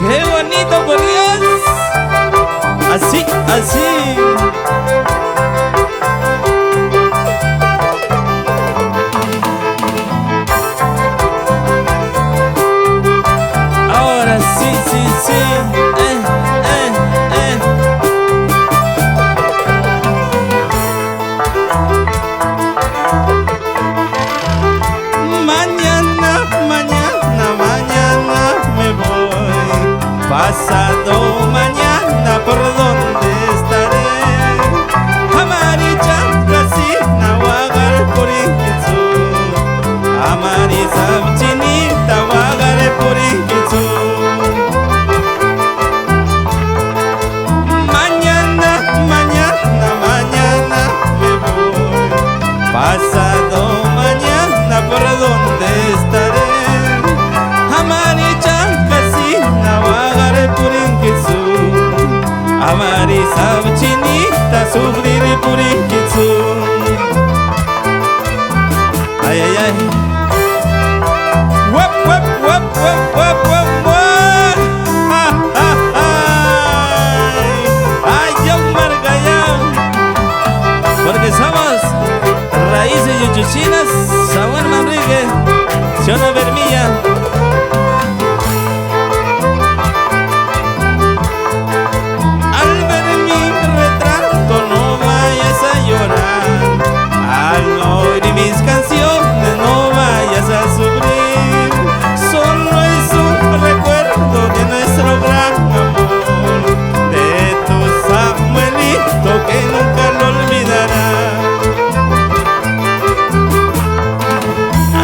¡Qué bonito, por Dios! Así, así. Ahora sí, sí, sí. Mañana, mañana, mañana me voy. Pasado mañana, ¿por dónde estaré? Amarilla, Casina, Guagar, por Inquitsu. Amarisa, Chinita, Guagar, por Inquitsu. Mañana, mañana, mañana me voy. Pasado mañana, ¿por dónde estaré? Amarilla, Casina, Guagar, por Inquitsu. Amarisa, Chinita, sufrir por Inquitsu. Ay, ay, ay. Wap, wap, wap, wap, wap, wap, wap. Ah, ah, ay. Ay, yo margallao. Porque somos raíces yuchuchinas. Samuel Manrique, Siona Vermilla. Al ver mi retrato no vayas a llorar. Al oír mis canciones no vayas a sufrir. Solo es un recuerdo de nuestro gran amor, de tu Samuelito que nunca lo olvidará.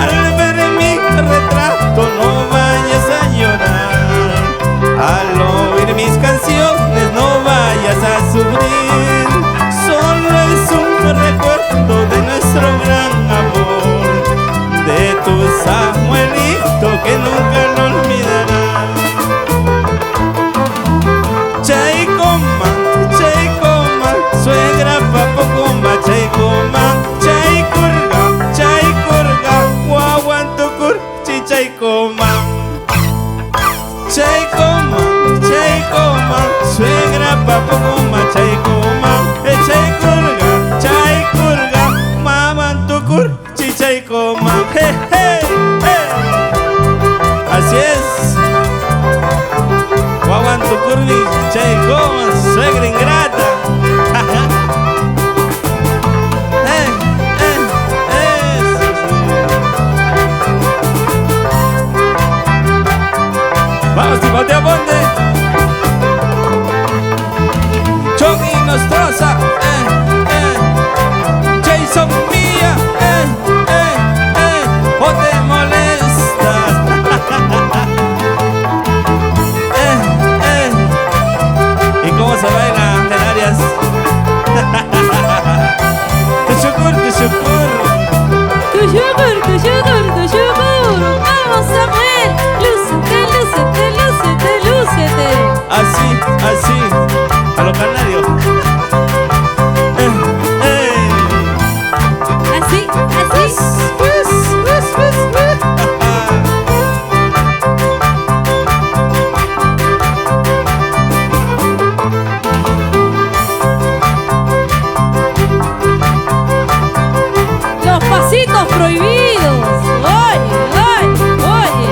Al ver mi retrato no vayas a llorar. Al oír mis canciones no vayas a sufrir. Solo es un recuerdo de nuestro gran amor, de tu Samuelito que nunca lo olvidará. Chaicoma, chaicoma, suegra papo coma, chaicoma, chaicurga, guaguantucur, chichaicoma. Chaicoma, chaicoma, suegra papo coma, chaicoma, chaicurga, mamantucur, chichaicoma. Hey, hey, hey. Así es. Guaguantucur, chaicoma, suegra ingrata. Vamos, Timoteo Ponte. Chogui Nostroza. Jason Mía. O te molestas. ¿Y cómo se baila en Arias? Tushukur, tushukur. Tushukur, tushukur, tushukur. Vamos, Samuel. Lúcete, lúcete, lúcete, lúcete. Así, así, a los canarios. Así, así. Los pasitos prohibidos. Oye, oye, oye.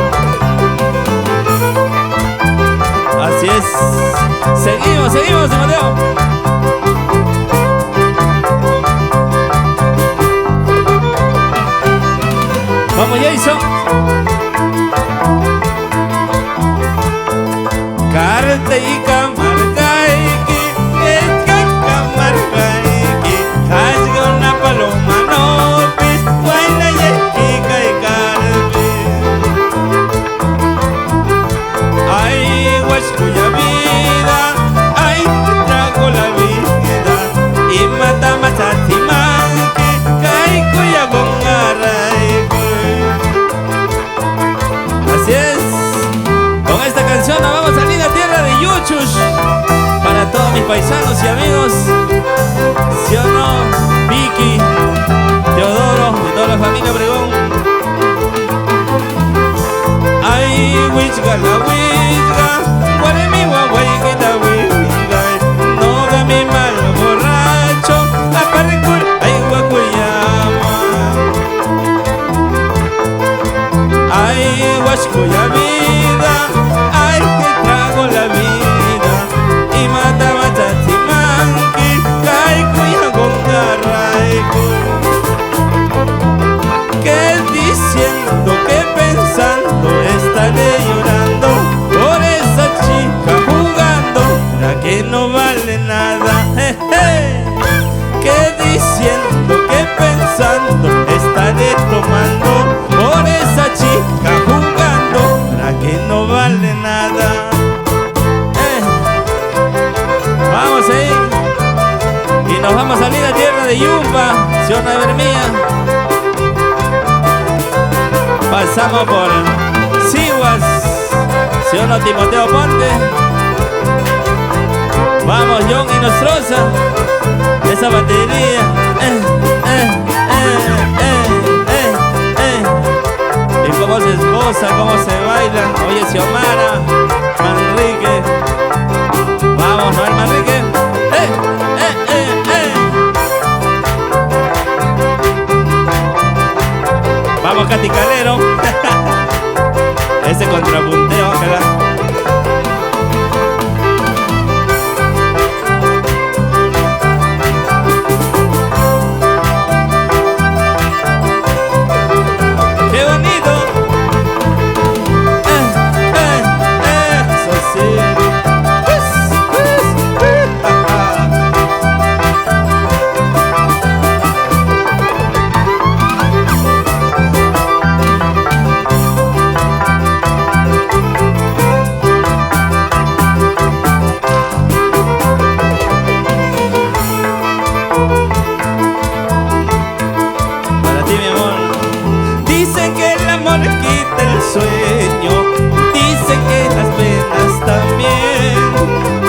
Así es. Seguimos, seguimos, Timoteo. Vamos, Jason. Carte y camargaiki, camargaiki, hasga una paloma no pis, guayna yequica y carpe. Ay, cuya vida, ay, trago la vida y mata matatimaki, kai cuya gongaray. Así es. Con esta canción nos vamos a linda tierra de Yuchus. Para todos mis paisanos y amigos, ¿sí o no? Vicky, Teodoro y toda la familia Obregón. Ay, huichga la huichga, cuya vida, ay que trago la vida, y mataba chachimanqui, ay cuya gongarraico. Que diciendo, que pensando, estaré llorando por esa chica jugando, la que no vale nada. Que diciendo, que pensando, estaré tomando por esa chica jugando, la que no vale nada. Vamos ahí y nos vamos a salir a tierra de Yumba, Ciudad de Vermilla. Pasamos por Siguas, Ciudad Timoteo Ponte. Vamos John y Nostroza, esa batería. Y cómo se esposa, cómo se baila. Oye, Xiomara, Manrique. Vamos, Noel Manrique. Vamos, Katy Calero. Ese contrapunteo, ojalá. ¡Qué bonito! Eso sí. Para ti, mi amor. Dicen que el amor quita el sueño, dicen que las penas también.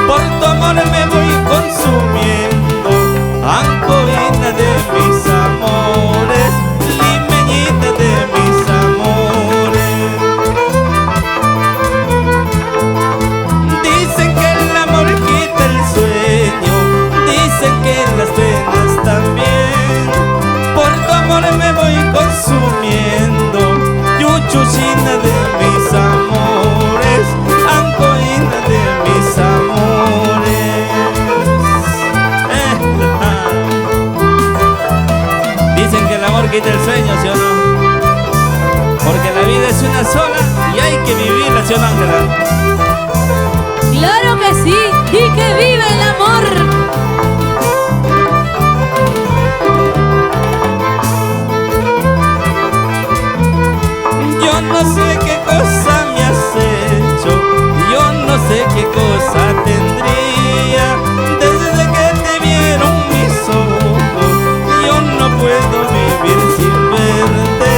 Por tu amor me voy consumiendo, ancoina de mis amores, limeñita de mis amores. Dicen que el amor quita el sueño, dicen que las penas también. Por tu amor me voy consumiendo, yuchuchina de mis amores, ancoina de mis amores. Dicen que el amor quita el sueño, ¿sí o no? Porque la vida es una sola y hay que vivirla, ¿sí o no, Ángela? Claro que sí, y que viva el amor. Yo no sé qué cosa me has hecho, yo no sé qué cosa tendría. Desde que te vieron mis ojos, yo no puedo vivir sin verte,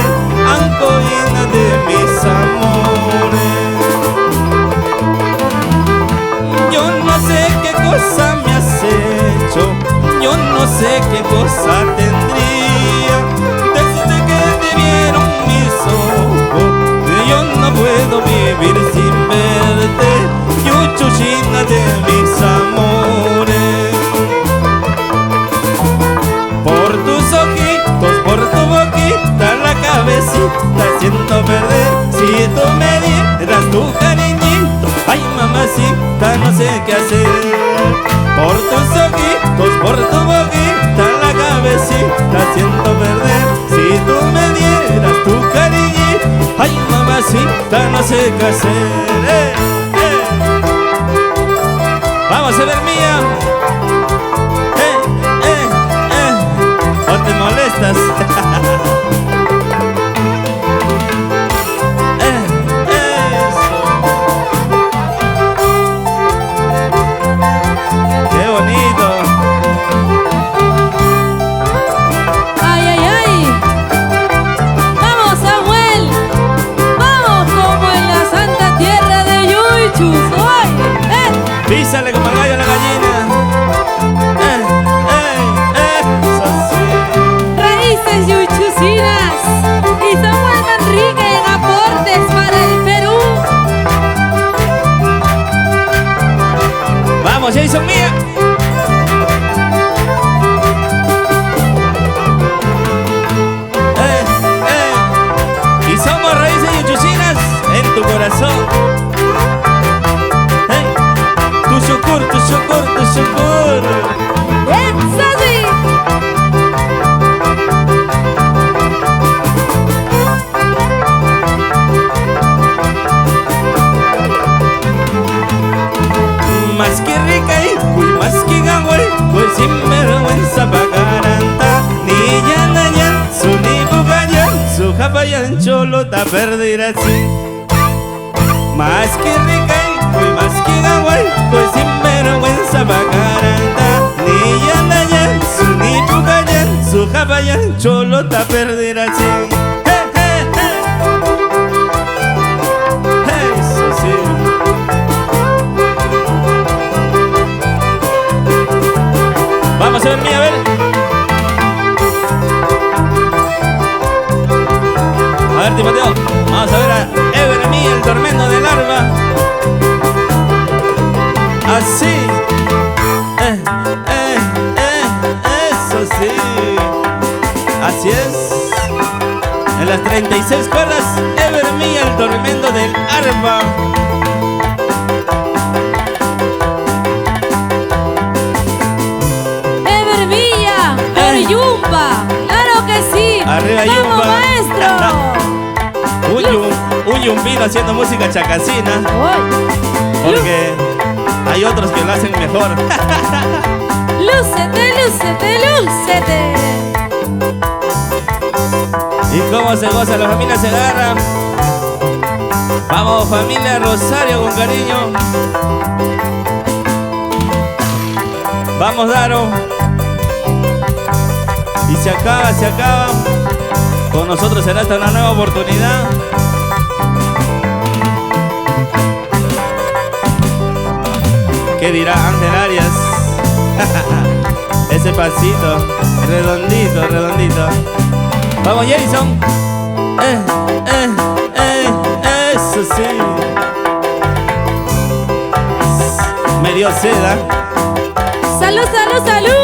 ancoina de mis amores. Yo no sé qué cosa me has hecho, yo no sé qué cosa tendría. Desde que te vieron mis ojos, yo no puedo vivir sin verte, yuchuchina de mis amores. Por tus ojitos, por tu boquita, la cabecita haciendo perder. Si tú me dieras tu cariñito, ay mamacita, no sé qué hacer. Por tus ojitos, por tu boquita, la cabecita haciendo perder. Si tú me dieras tu cariñito, ay mamacita, no sé qué hacer. Vamos a ver mía. No te molestas. Eso. Qué bonito. Ay, ay, ay. Vamos, Samuel. Vamos como en la santa tierra de Yuychus. ¡Ay! Písale como el gallo a la gallina. corazón. Hey, tu shukur, tu shukur, tu shukur. ¡Eso sí! Más que rica y más que gangway, pues sin vergüenza pagaranta. Ni yanayan, su ni bugayan, su japayan cholota perder así. Más que rica y más que gangway, pues sin vergüenza pagaranta. Ni yanayan, su ni bugayan, su japayan cholota perder así. Eso sí. Vamos a ver, mía, a ver. A ver, Timoteo. Vamos a ver a Ever Mí, el tormento del alba. Así. Eso sí. Así es. En las 36 cuerdas, Ever Mí, el tormento del arpa. Yumba, claro que sí. Arriba ¡vamos, Yumba, maestro! un yumbino haciendo música chacasina. Uy. Porque hay otros que lo hacen mejor. Lúcete, lúcete, lúcete. Y cómo se goza, la familia se agarra. Vamos, familia Rosario, con cariño. Vamos, Daro. Y se acaba, se acaba. Con nosotros será esta una nueva oportunidad. ¿Qué dirá Ángel Arias? Ese pasito, redondito, redondito. Vamos, Jason. Eso sí. Me dio seda. ¡Salud, salud, salud!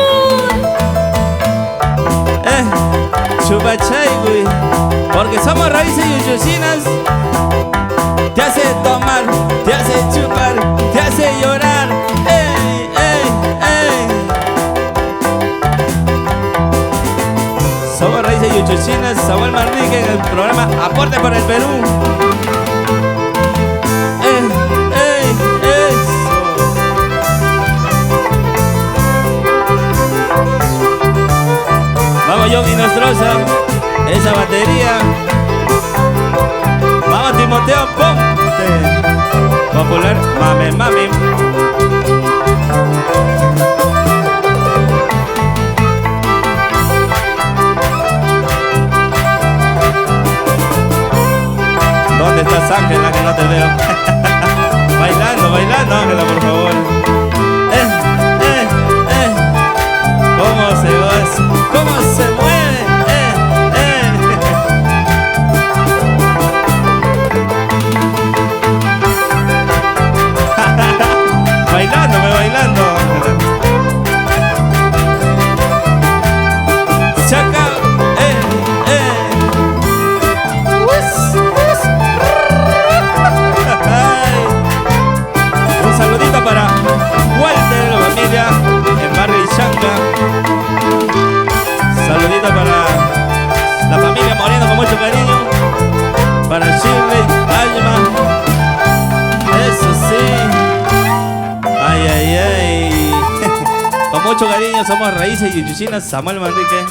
Chupachay, güey. Porque somos raíces yuchucinas. Te hace tomar, te hace chupar, te hace llorar. ¡Ey, ey, ey! Somos raíces yuchucinas. Samuel Manrique en el programa Aporte por el Perú. Vamos, Yogi Nostroza, esa batería. Vamos, Timoteo, ponte. Popular, mame, mame. ¿Dónde estás, Ángela, que no te veo? Bailando, bailando, Ángela, por favor. ¿Cómo se goza? ¿Cómo se mueve? Bailándome, bailando. Chaca, Un saludito para Walter de la familia en Barrio Ichanca. Saludito para la familia Moreno con mucho cariño. Para Shirley, Alma. Eso sí. Ay, ay, ay. Con mucho cariño, somos raíces yuchuchinas. Samuel Manrique.